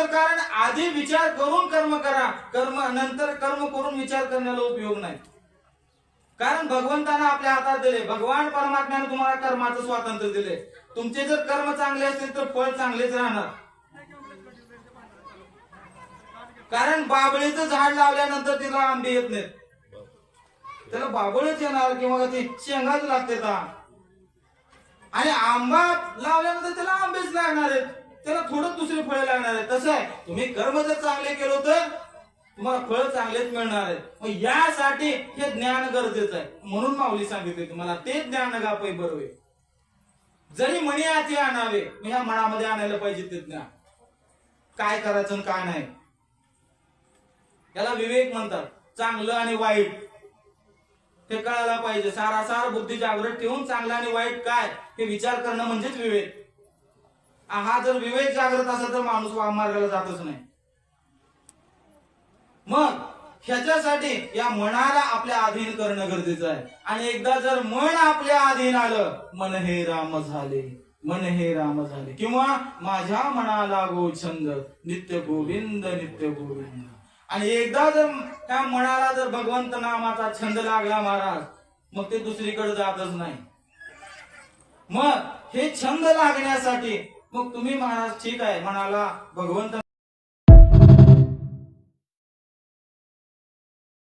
कारण आधी विचार करून कर्म करा, नंतर कर्म करून विचार करण्याला उपयोग नाही. कारण भगवंताने आपल्या हातात दिले, भगवान परमात्म्याने तुम्हाला कर्माचं स्वातंत्र्य दिले. तुमचे जर कर्म चांगले असतील तर फळ चांगलेच राहणार. कारण बाबळीचं झाड लावल्यानंतर तिला आंबे येत नाहीत, त्याला बाबळच येणार किंवा ती शेंगाच लागते का. आणि आंबा लावल्यानंतर त्याला आंबेच लागणार आहेत, त्याला थोडं दुसरे फळ लागणार आहे. तसं आहे, तुम्ही कर्म जर चांगले केलं तर तुम्हाला फळ चांगलेच मिळणार आहे. मग यासाठी हे ज्ञान गरजेचं आहे. म्हणून माऊली सांगितले तुम्हाला, ते ज्ञान गापै बरोबर. जरी मणी हाती आणावे, ह्या मनामध्ये आणायला पाहिजे ते ज्ञान, काय करायचं आणि काय नाही. याला विवेक म्हणतात. चांगलं आणि वाईट हे कळायला पाहिजे. सारासार बुद्धी जागृत ठेवून चांगलं आणि वाईट काय हे विचार करणं म्हणजेच विवेक. हा जर विवेक जागृत असेल तर माणूस मार्गाला जातच नाही. मग ह्याच्यासाठी या मनाला आपल्या अधीन करणं गरजेचं आहे. आणि एकदा जर मन आपल्या अधीन आलं, मन हे राम झाले, मन हे राम झाले, किंवा माझ्या मनाला गो छंद नित्य गोविंद नित्य गोविंद. आणि एकदा जर त्या मनाला जर भगवंत नामाचा छंद लागला महाराज, मग ते दुसरीकडे जातच नाही. मग हे छंद लागण्यासाठी मग तुम्ही महाराज ठीक आहे, मनाला भगवंत